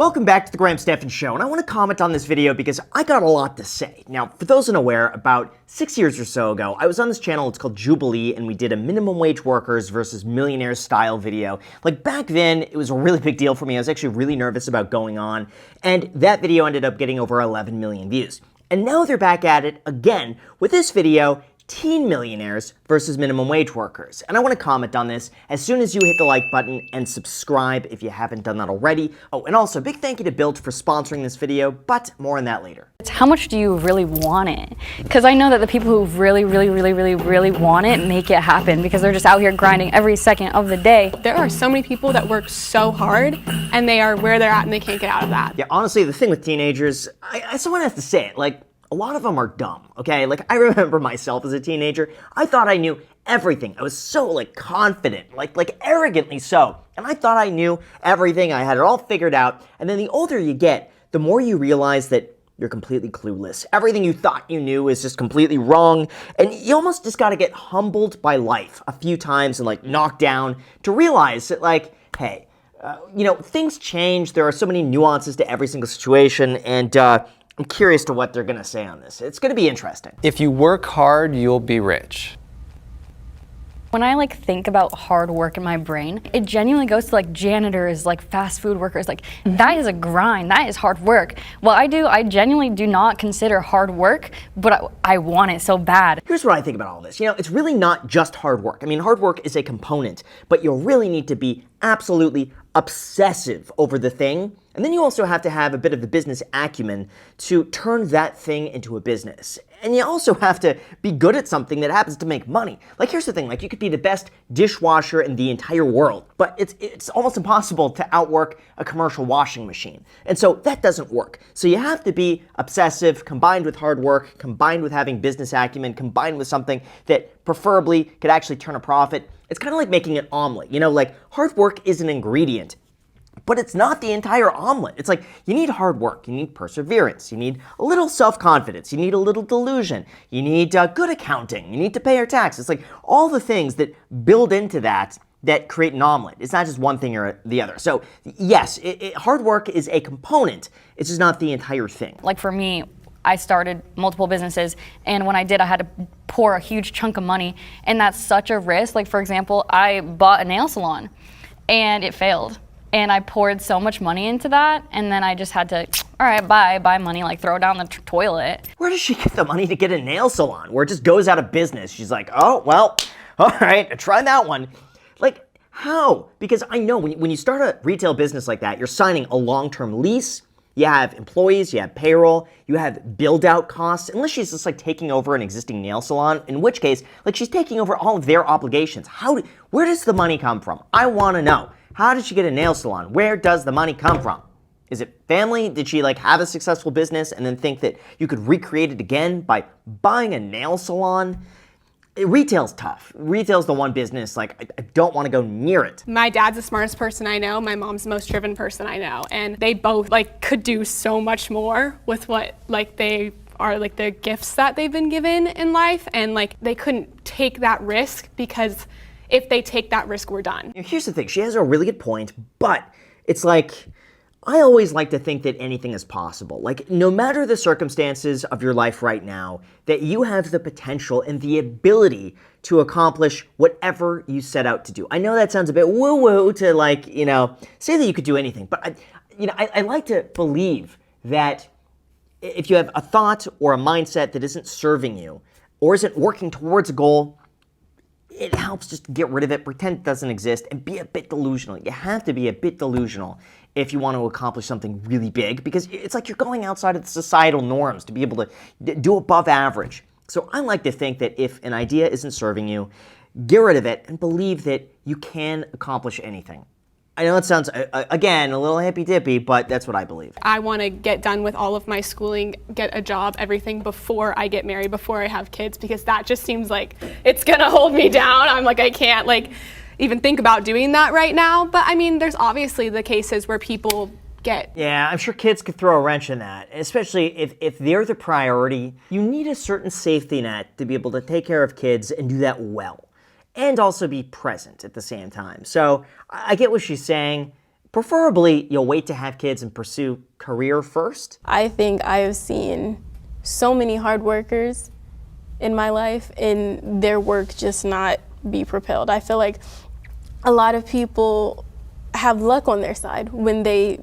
Welcome back to the Graham Stephan Show, and I want to comment on this video because I got a lot to say. Now, for those unaware, about 6 years or so ago, I was on this channel, it's called Jubilee, and we did a minimum wage workers versus millionaires style video. Like, back then, it was a really big deal for me. I was actually really nervous about going on, and that video ended up getting over 11 million views. And now they're back at it again with this video, teen millionaires versus minimum wage workers. And I want to comment on this as soon as you hit the like button and subscribe if you haven't done that already. Oh, and also big thank you to Build for sponsoring this video, but more on that later. It's how much do you really want it? Because I know that the people who really want it make it happen because they're just out here grinding every second of the day. There are so many people that work so hard and they are where they're at and they can't get out of that. Yeah, honestly, the thing with teenagers, I someone has to say it, like, a lot of them are dumb, okay? Like, I remember myself as a teenager, I thought I knew everything. I was so, like, confident, like arrogantly so. And I thought I knew everything, I had it all figured out. And then the older you get, the more you realize that you're completely clueless. Everything you thought you knew is just completely wrong. And you almost just gotta get humbled by life a few times and, like, knocked down to realize that, like, hey, you know, things change. There are so many nuances to every single situation, and, I'm curious to what they're going to say on this. It's going to be interesting. If you work hard, you'll be rich. When I think about hard work in my brain, it genuinely goes to janitors, fast food workers. That is a grind, that is hard work. What I genuinely do not consider hard work, but I want it so bad. Here's what I think about all this. You know, it's really not just hard work. I mean, hard work is a component, but you really need to be absolutely obsessive over the thing. And then you also have to have a bit of the business acumen to turn that thing into a business. And you also have to be good at something that happens to make money. Here's the thing, you could be the best dishwasher in the entire world, but it's almost impossible to outwork a commercial washing machine. And so that doesn't work. So you have to be obsessive, combined with hard work, combined with having business acumen, combined with something that preferably could actually turn a profit. It's kind of like making an omelet. You know, hard work is an ingredient, but it's not the entire omelet. It's you need hard work, you need perseverance, you need a little self-confidence, you need a little delusion, you need good accounting, you need to pay your taxes. All the things that build into that create an omelet. It's not just one thing or the other. So yes, hard work is a component. It's just not the entire thing. For me, I started multiple businesses, and when I did, I had to pour a huge chunk of money, and that's such a risk. For example, I bought a nail salon, and it failed. And I poured so much money into that, and then I just had to, all right, buy money, throw it down the toilet. Where does she get the money to get a nail salon where it just goes out of business? She's like, oh, well, all right, try that one. How? Because I know when you start a retail business like that, you're signing a long-term lease, you have employees, you have payroll, you have build-out costs, unless she's just taking over an existing nail salon, in which case, she's taking over all of their obligations. Where does the money come from? I want to know. How did she get a nail salon? Where does the money come from? Is it family? Did she have a successful business and then think that you could recreate it again by buying a nail salon? Retail's tough. Retail's the one business, I don't want to go near it. My dad's the smartest person I know. My mom's the most driven person I know. And they both could do so much more with what they are the gifts that they've been given in life. And they couldn't take that risk because if they take that risk, we're done. Here's the thing, she has a really good point, but it's I always like to think that anything is possible. No matter the circumstances of your life right now, that you have the potential and the ability to accomplish whatever you set out to do. I know that sounds a bit woo-woo to say that you could do anything, but I like to believe that if you have a thought or a mindset that isn't serving you or isn't working towards a goal, it helps just get rid of it, pretend it doesn't exist, and be a bit delusional. You have to be a bit delusional if you want to accomplish something really big, because it's you're going outside of the societal norms to be able to do above average. So I like to think that if an idea isn't serving you, get rid of it and believe that you can accomplish anything. I know it sounds, again, a little hippy-dippy, but that's what I believe. I want to get done with all of my schooling, get a job, everything before I get married, before I have kids, because that just seems like it's going to hold me down. I'm I can't even think about doing that right now. But I mean, there's obviously the cases where people get. Yeah, I'm sure kids could throw a wrench in that, especially if they're the priority. You need a certain safety net to be able to take care of kids and do that well, and also be present at the same time. So I get what she's saying, Preferably, you'll wait to have kids and pursue career first. I think I have seen so many hard workers in my life and their work just not be propelled. I feel like a lot of people have luck on their side when they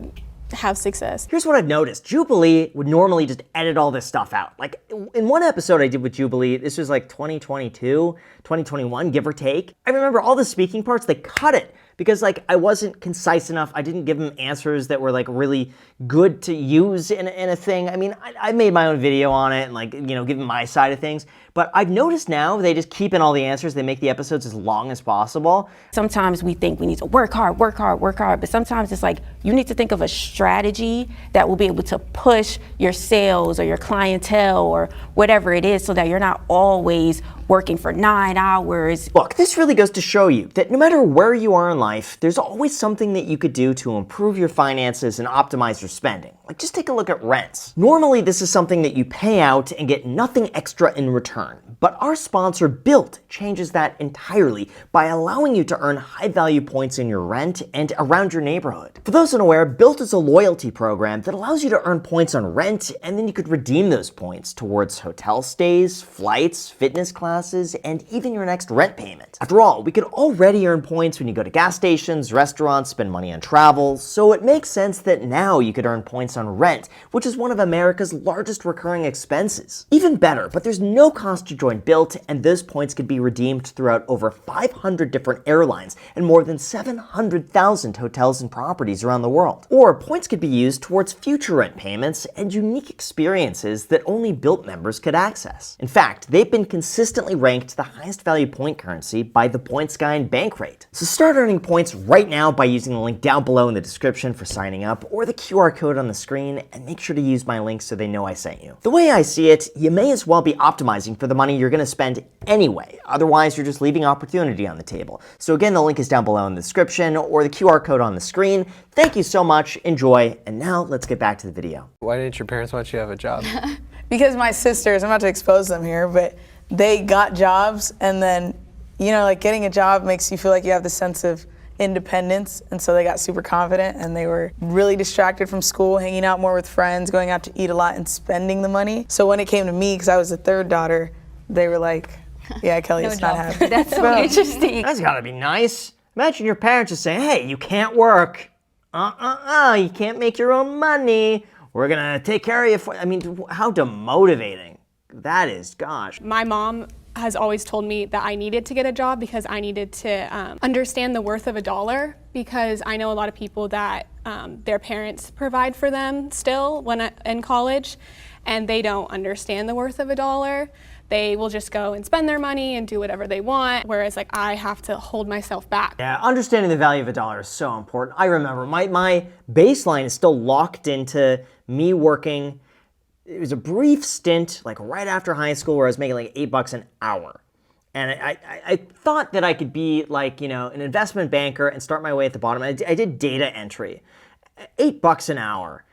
have success. Here's what I've noticed. Jubilee would normally just edit all this stuff out. Like in one episode I did with Jubilee, this was like 2022, 2021, give or take. I remember all the speaking parts, they cut it because like I wasn't concise enough. I didn't give them answers that were like really good to use in a thing. I mean, I made my own video on it and like, you know, give them my side of things. But I've noticed now they just keep in all the answers. They make the episodes as long as possible. Sometimes we think we need to work hard, but sometimes it's like you need to think of a strategy that will be able to push your sales or your clientele or whatever it is so that you're not always working for 9 hours. Look, this really goes to show you that no matter where you are in life, there's always something that you could do to improve your finances and optimize your spending. Like just take a look at rents. Normally this is something that you pay out and get nothing extra in return. But our sponsor Built changes that entirely by allowing you to earn high value points in your rent and around your neighborhood. For those unaware, Built is a loyalty program that allows you to earn points on rent, and then you could redeem those points towards hotel stays, flights, fitness classes, and even your next rent payment. After all, we could already earn points when you go to gas stations, restaurants, spend money on travel, so it makes sense that now you could earn points on rent, which is one of America's largest recurring expenses. Even better, but there's no cost to join Built, and those points could be redeemed throughout over 500 different airlines and more than 700,000 hotels and properties around the world. Or points could be used towards future rent payments and unique experiences that only Built members could access. In fact, they've been consistently ranked the highest value point currency by the Points Guy and Bankrate. So start earning points right now by using the link down below in the description for signing up or the QR code on the screen, and make sure to use my link so they know I sent you. The way I see it, you may as well be optimizing for the money you're going to spend anyway. Otherwise, you're just leaving opportunity on the table. So again, the link is down below in the description or the QR code on the screen. Thank you so much, enjoy, and now let's get back to the video. Why didn't your parents want you to have a job? Because my sisters, I'm about to expose them here, but they got jobs, and then, you know, like getting a job makes you feel like you have the sense of independence, and so they got super confident, and they were really distracted from school, hanging out more with friends, going out to eat a lot, and spending the money. So when it came to me, because I was the third daughter, they were like, yeah, Kelly, it's not happening. That's so interesting. That's gotta be nice. Imagine your parents just saying, hey, you can't work. You can't make your own money. We're gonna take care of you. I mean, how demotivating that is, gosh. My mom has always told me that I needed to get a job because I needed to understand the worth of a dollar, because I know a lot of people that their parents provide for them still when in college, and they don't understand the worth of a dollar. They will just go and spend their money and do whatever they want, whereas like I have to hold myself back. Yeah, understanding the value of a dollar is so important. I remember my baseline is still locked into me working. It was a brief stint, like right after high school, where I was making like $8 an hour. And I thought that I could be like, you know, an investment banker and start my way at the bottom. I did data entry. $8 an hour.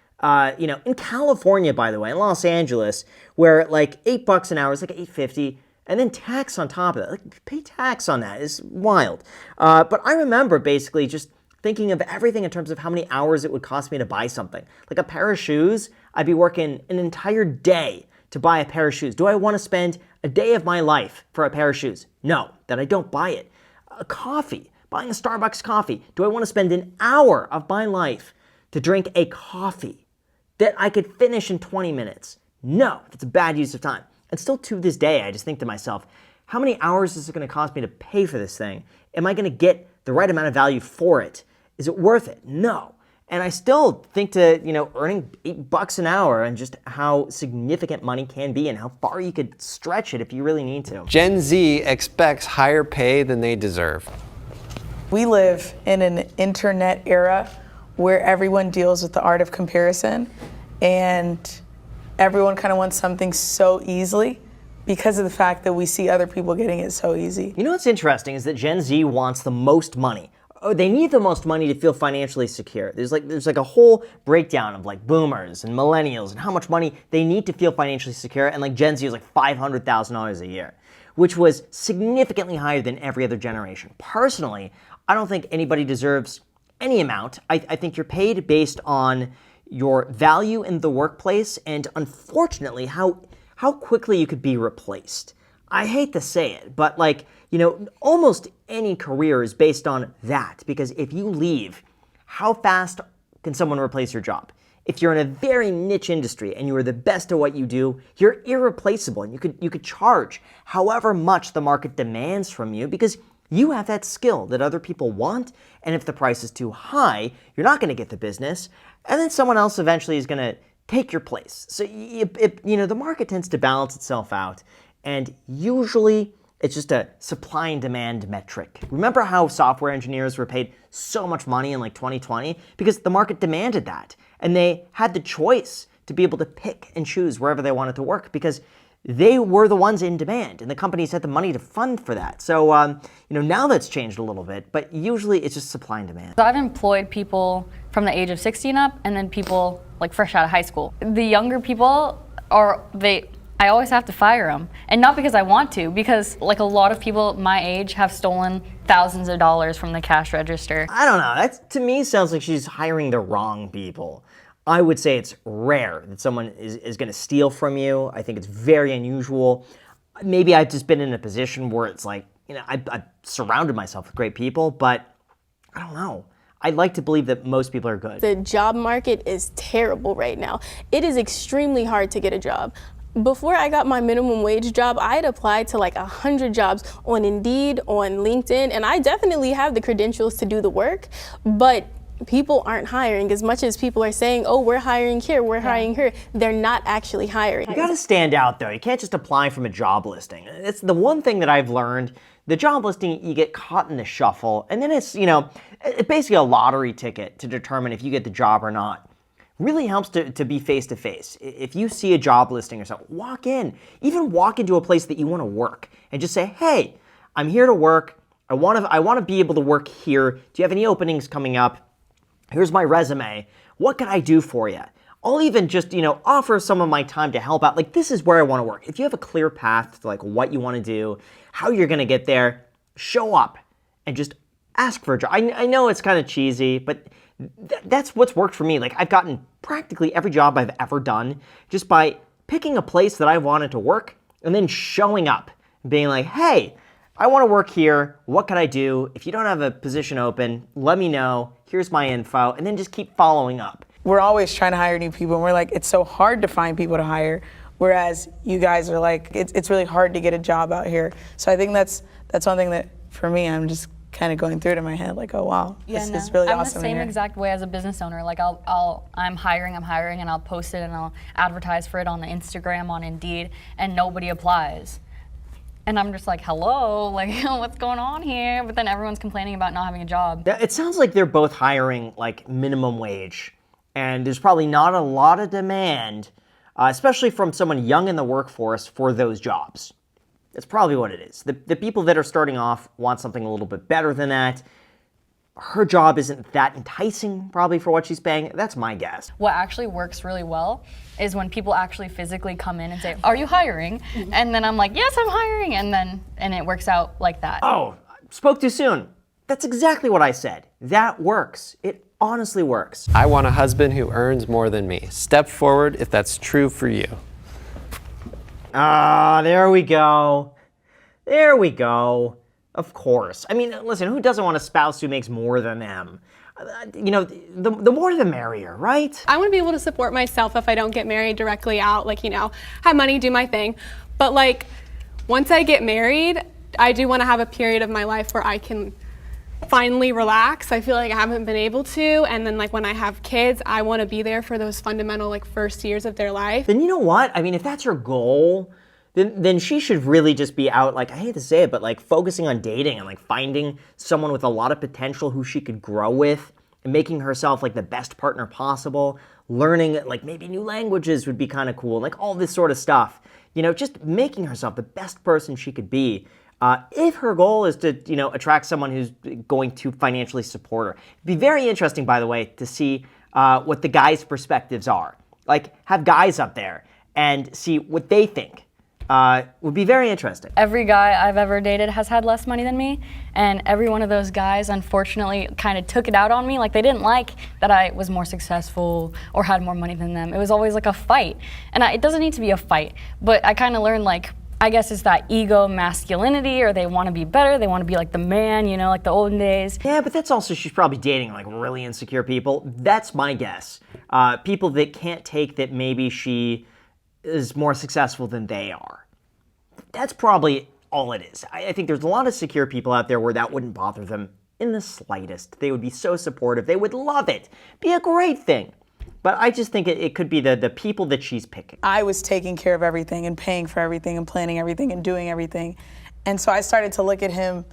You know, in California, by the way, in Los Angeles, where like $8 an hour is like $8.50, and then tax on top of that. Like, pay tax on that is wild. But I remember basically just thinking of everything in terms of how many hours it would cost me to buy something. Like a pair of shoes, I'd be working an entire day to buy a pair of shoes. Do I want to spend a day of my life for a pair of shoes? No, then I don't buy it. A coffee, buying a Starbucks coffee. Do I want to spend an hour of my life to drink a coffee that I could finish in 20 minutes? No, that's a bad use of time. And still to this day, I just think to myself, how many hours is it going to cost me to pay for this thing? Am I going to get the right amount of value for it? Is it worth it? No. And I still think to, you know, earning $8 an hour and just how significant money can be and how far you could stretch it if you really need to. Gen Z expects higher pay than they deserve. We live in an internet era where everyone deals with the art of comparison, and everyone kind of wants something so easily because of the fact that we see other people getting it so easy. You know what's interesting is that Gen Z wants the most money. Oh, they need the most money to feel financially secure. There's like a whole breakdown of like boomers and millennials and how much money they need to feel financially secure, and like Gen Z is like $500,000 a year, which was significantly higher than every other generation. Personally, I don't think anybody deserves any amount. I think you're paid based on your value in the workplace and, unfortunately, how quickly you could be replaced. I hate to say it, but almost any career is based on that, because if you leave, how fast can someone replace your job? If you're in a very niche industry and you are the best at what you do, you're irreplaceable, and you could charge however much the market demands from you because you have that skill that other people want, and if the price is too high, you're not going to get the business, and then someone else eventually is going to take your place. So the market tends to balance itself out, and usually it's just a supply and demand metric. Remember how software engineers were paid so much money in 2020? Because the market demanded that, and they had the choice to be able to pick and choose wherever they wanted to work because they were the ones in demand, and the companies had the money to fund for that. So, now that's changed a little bit, but usually it's just supply and demand. So I've employed people from the age of 16 up, and then people fresh out of high school. The younger people I always have to fire them, and not because I want to, because a lot of people my age have stolen thousands of dollars from the cash register. I don't know. That to me sounds like she's hiring the wrong people. I would say it's rare that someone is going to steal from you. I think it's very unusual. Maybe I've just been in a position where it's I've surrounded myself with great people, but I don't know. I'd like to believe that most people are good. The job market is terrible right now. It is extremely hard to get a job. Before I got my minimum wage job, I had applied to 100 jobs on Indeed, on LinkedIn, and I definitely have the credentials to do the work, but people aren't hiring. As much as people are saying, oh, we're hiring here, we're hiring here, they're not actually hiring. You gotta stand out though. You can't just apply from a job listing. It's the one thing that I've learned. The job listing, you get caught in the shuffle, and then it's basically a lottery ticket to determine if you get the job or not. Really helps to be face-to-face. If you see a job listing or something, walk in. Even walk into a place that you want to work and just say, hey, I'm here to work. I want to be able to work here. Do you have any openings coming up? Here's my resume. What can I do for you? I'll even just, offer some of my time to help out. This is where I want to work. If you have a clear path to what you want to do, how you're going to get there, show up and just ask for a job. I know it's kind of cheesy, but that's what's worked for me. I've gotten practically every job I've ever done just by picking a place that I wanted to work and then showing up and being like, hey, I want to work here. What can I do? If you don't have a position open, let me know. Here's my info. And then just keep following up. We're always trying to hire new people, and we're it's so hard to find people to hire, whereas you guys are it's really hard to get a job out here. So I think that's one thing that, for me, I'm just kind of going through it in my head, oh wow, this is really I'm awesome. I'm the same exact way as a business owner. I'm hiring, and I'll post it and I'll advertise for it on the Instagram, on Indeed, and nobody applies. And I'm just hello, what's going on here? But then everyone's complaining about not having a job. It sounds like they're both hiring minimum wage, and there's probably not a lot of demand, especially from someone young in the workforce for those jobs. That's probably what it is. The people that are starting off want something a little bit better than that. Her job isn't that enticing probably for what she's paying. That's my guess. What actually works really well is when people actually physically come in and say, are you hiring? And then I'm like, yes, I'm hiring. And it works out like that. Oh, spoke too soon. That's exactly what I said. That works. It honestly works. I want a husband who earns more than me. Step forward if that's true for you. Ah, there we go. There we go. Of course. I mean, listen, who doesn't want a spouse who makes more than them? The more the merrier, right? I want to be able to support myself if I don't get married directly out, have money, do my thing. But once I get married, I do want to have a period of my life where I can finally relax. I feel like I haven't been able to. And then when I have kids, I want to be there for those fundamental first years of their life. Then you know what? I mean, if that's her goal, then she should really just be out, I hate to say it, but focusing on dating and finding someone with a lot of potential who she could grow with and making herself the best partner possible, learning maybe new languages would be kind of cool, all this sort of stuff. Just making herself the best person she could be. If her goal is to, attract someone who's going to financially support her. It'd be very interesting, by the way, to see what the guys' perspectives are. Have guys up there and see what they think. would be very interesting. Every guy I've ever dated has had less money than me, and every one of those guys unfortunately kind of took it out on me. Like, they didn't like that I was more successful or had more money than them. It was always like a fight, and it doesn't need to be a fight, but I kind of learned, like, I guess it's that ego masculinity, or they want to be better, they want to be like the man, you know, like the olden days. Yeah, but that's also, she's probably dating like really insecure people. That's my guess. People that can't take that maybe she is more successful than they are. That's probably all it is. I think there's a lot of secure people out there where that wouldn't bother them in the slightest. They would be so supportive. They would love it. Be a great thing. But I just think it could be the people that she's picking. I was taking care of everything and paying for everything and planning everything and doing everything. And so I started to look at him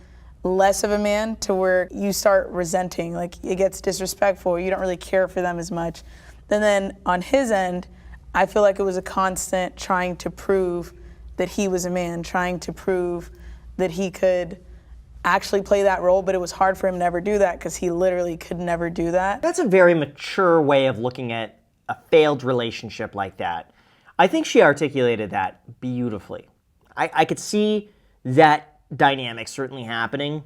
less of a man, to where you start resenting, like it gets disrespectful, you don't really care for them as much. And then on his end, I feel like it was a constant trying to prove that he was a man, trying to prove that he could actually play that role, but it was hard for him to ever do that because he literally could never do that. That's a very mature way of looking at a failed relationship like that. I think she articulated that beautifully. I could see that dynamic certainly happening.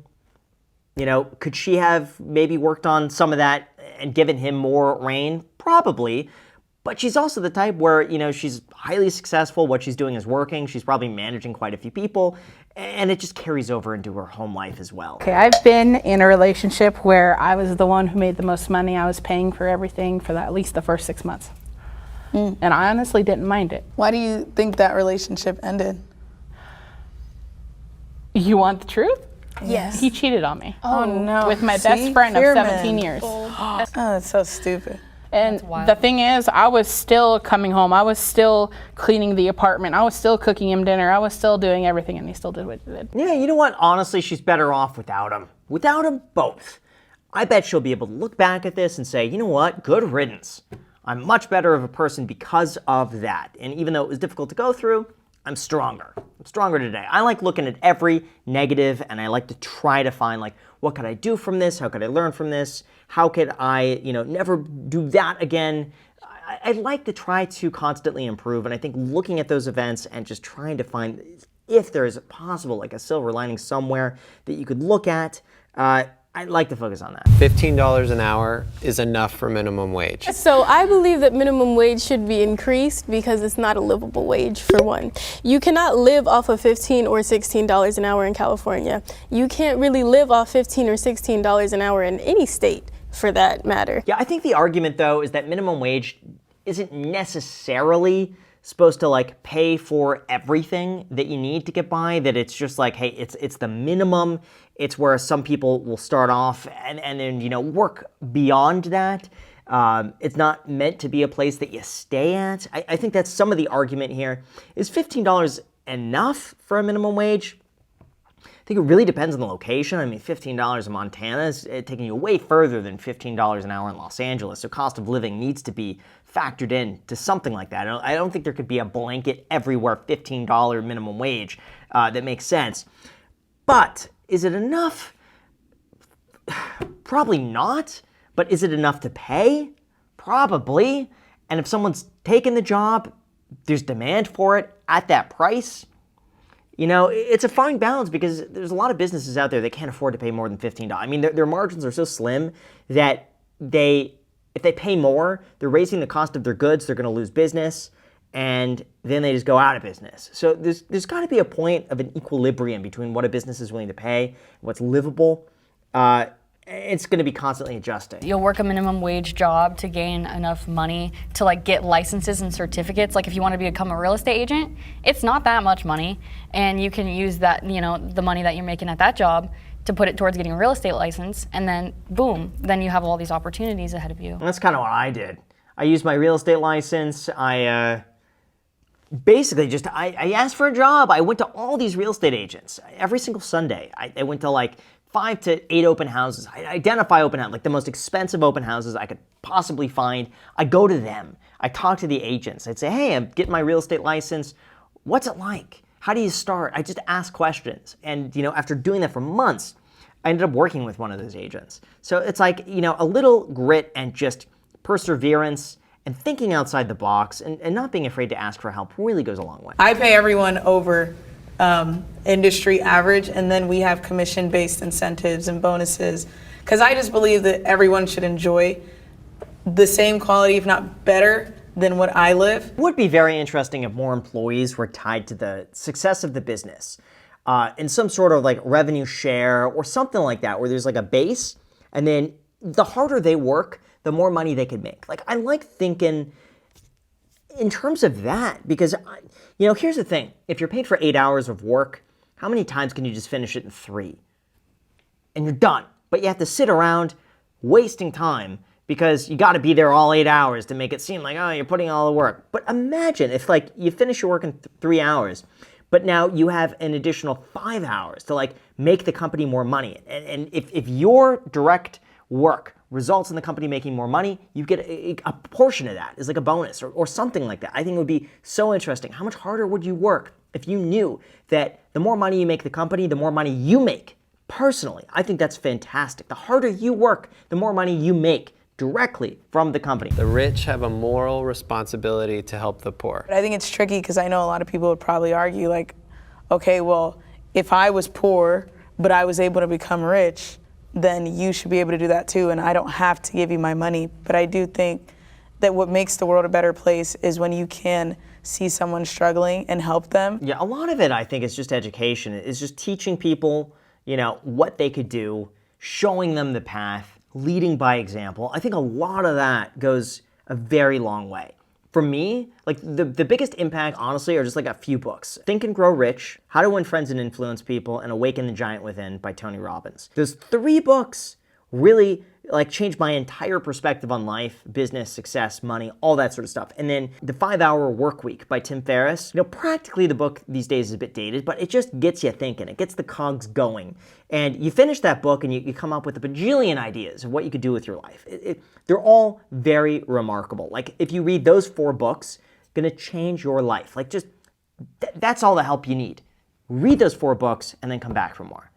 You know, could she have maybe worked on some of that and given him more reign? Probably. But she's also the type where, you know, she's highly successful. What she's doing is working. She's probably managing quite a few people. And it just carries over into her home life as well. Okay, I've been in a relationship where I was the one who made the most money. I was paying for everything for at least the first 6 months. And I honestly didn't mind it. Why do you think that relationship ended? You want the truth? Yes. He cheated on me. Oh no. With my See? best friend of Fear 17 men. years. Oh, that's so stupid. And wild. the thing is, I was still coming home. I was still cleaning the apartment. I was still cooking him dinner. I was still doing everything, and he still did what he did. Yeah, you know what? Honestly, she's better off without him. Without them both. I bet she'll be able to look back at this and say, you know what? Good riddance. I'm much better of a person because of that. And even though it was difficult to go through, I'm stronger. I'm stronger today. I like looking at every negative, and I like to try to find, like, what could I do from this? How could I learn from this? How could I, never do that again? I like to try to constantly improve, and I think looking at those events and just trying to find if there is possible, like a silver lining somewhere that you could look at, I'd like to focus on that. $15 an hour is enough for minimum wage. So I believe that minimum wage should be increased because it's not a livable wage, for one. You cannot live off of $15 or $16 an hour in California. You can't really live off $15 or $16 an hour in any state, for that matter. Yeah, I think the argument, though, is that minimum wage isn't necessarily supposed to, like, pay for everything that you need to get by, that it's just like, hey, it's the minimum. It's where some people will start off and then, work beyond that. It's not meant to be a place that you stay at. I think that's some of the argument here. Is $15 enough for a minimum wage? I think it really depends on the location. I mean, $15 in Montana is taking you way further than $15 an hour in Los Angeles. So cost of living needs to be factored in to something like that. I don't think there could be a blanket everywhere $15 minimum wage that makes sense. But is it enough? Probably not. But is it enough to pay? Probably. And if someone's taken the job, there's demand for it at that price. It's a fine balance because there's a lot of businesses out there that can't afford to pay more than $15. I mean, their margins are so slim that if they pay more, they're raising the cost of their goods, they're going to lose business, and then they just go out of business. So there's got to be a point of an equilibrium between what a business is willing to pay and what's livable. It's going to be constantly adjusting. You'll work a minimum wage job to gain enough money to, like, get licenses and certificates. Like, if you want to become a real estate agent, it's not that much money, and you can use that, the money that you're making at that job to put it towards getting a real estate license, and then boom, then you have all these opportunities ahead of you. And that's kind of what I did. I used my real estate license. I basically just, I asked for a job. I went to all these real estate agents every single Sunday. I went to like 5 to 8 open houses. I identify open houses, like the most expensive open houses I could possibly find. I go to them. I talk to the agents. I'd say, hey, I'm getting my real estate license. What's it like? How do you start? I just ask questions. And, after doing that for months, I ended up working with one of those agents. So it's like, a little grit and just perseverance And thinking outside the box and not being afraid to ask for help really goes a long way. I pay everyone over industry average, and then we have commission-based incentives and bonuses, because I just believe that everyone should enjoy the same quality, if not better, than what I live. It would be very interesting if more employees were tied to the success of the business in some sort of like revenue share or something like that, where there's like a base, and then the harder they work, the more money they could make. Like, I like thinking in terms of that, because, here's the thing. If you're paid for 8 hours of work, how many times can you just finish it in 3? And you're done. But you have to sit around wasting time because you got to be there all 8 hours to make it seem like, oh, you're putting all the work. But imagine if, like, you finish your work in 3 hours, but now you have an additional 5 hours to, like, make the company more money. And if your direct work results in the company making more money, you get a portion of that is like a bonus or something like that. I think it would be so interesting. How much harder would you work if you knew that the more money you make the company, the more money you make personally? I think that's fantastic. The harder you work, the more money you make directly from the company. The rich have a moral responsibility to help the poor. But I think it's tricky because I know a lot of people would probably argue like, okay, well, if I was poor, but I was able to become rich, then you should be able to do that too, and I don't have to give you my money. But I do think that what makes the world a better place is when you can see someone struggling and help them. Yeah, a lot of it, I think, is just education. It's just teaching people, what they could do, showing them the path, leading by example. I think a lot of that goes a very long way. For me, like the biggest impact, honestly, are just like a few books. Think and Grow Rich, How to Win Friends and Influence People, and Awaken the Giant Within by Tony Robbins. Those 3 books really like changed my entire perspective on life, business, success, money, all that sort of stuff. And then The 5-Hour Work Week by Tim Ferriss. Practically the book these days is a bit dated, but it just gets you thinking. It gets the cogs going. And you finish that book and you come up with a bajillion ideas of what you could do with your life. They're all very remarkable. Like, if you read those 4 books, gonna change your life. Like, just, that's all the help you need. Read those 4 books and then come back for more.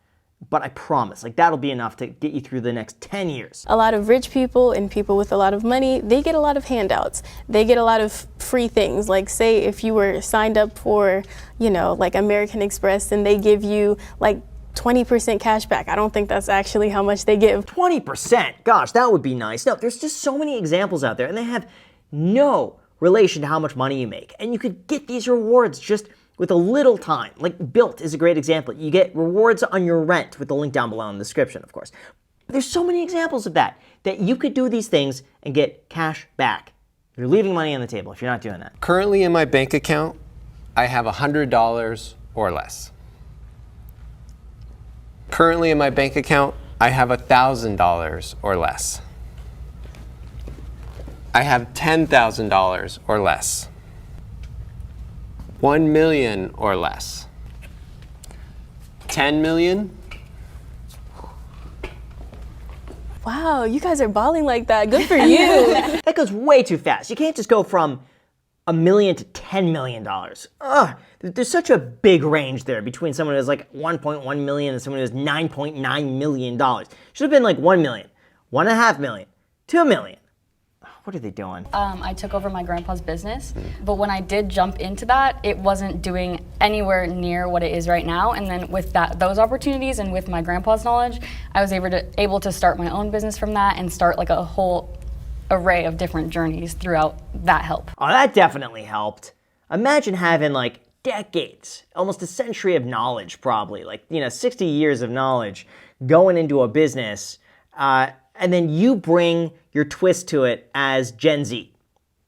But I promise, like, that'll be enough to get you through the next 10 years. A lot of rich people and people with a lot of money, they get a lot of handouts. They get a lot of free things. Like, say if you were signed up for, like American Express, and they give you like 20% cash back. I don't think that's actually how much they give. 20%? Gosh, that would be nice. No, there's just so many examples out there, and they have no relation to how much money you make. And you could get these rewards just with a little time. Like, Built is a great example. You get rewards on your rent with the link down below in the description, of course. There's so many examples of that you could do these things and get cash back. You're leaving money on the table if you're not doing that. Currently in my bank account, I have $100 or less. Currently in my bank account, I have $1,000 or less. I have $10,000 or less. 1 million or less. 10 million. Wow, you guys are balling like that. Good for you. That goes way too fast. You can't just go from $1 million to $10 million. Ugh, there's such a big range there between someone who has like 1.1 million and someone who has $9.9 million. Should have been like 1 million, 1.5 million, 2 million. What are they doing? I took over my grandpa's business, but when I did jump into that, it wasn't doing anywhere near what it is right now. And then with those opportunities and with my grandpa's knowledge, I was able to start my own business from that and start like a whole array of different journeys throughout that help. Oh, that definitely helped. Imagine having like decades, almost a century of knowledge probably, 60 years of knowledge going into a business, and then you bring your twist to it as Gen Z.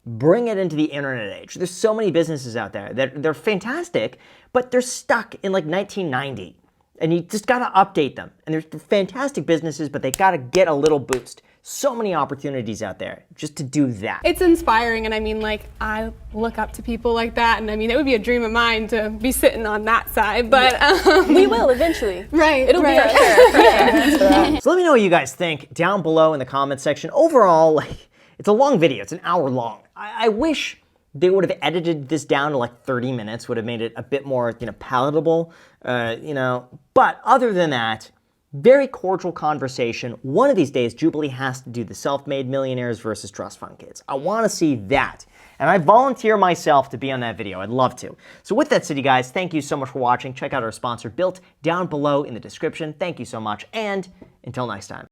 Bring it into the internet age. There's so many businesses out there that they're fantastic, but they're stuck in like 1990. And you just gotta update them. And they're fantastic businesses, but they gotta get a little boost. So many opportunities out there just to do that. It's inspiring, and I mean, like, I look up to people like that, and I mean, it would be a dream of mine to be sitting on that side, but we will eventually. Right. It'll be right there. So let me know what you guys think down below in the comment section. Overall, it's a long video. It's an hour long. I wish they would have edited this down to like 30 minutes, would have made it a bit more, palatable, But other than that, Very cordial conversation. One of these days, Jubilee has to do the self-made millionaires versus trust fund kids. I want to see that. And I volunteer myself to be on that video. I'd love to. So with that said, you guys, thank you so much for watching. Check out our sponsor, Built, down below in the description. Thank you so much, and until next time.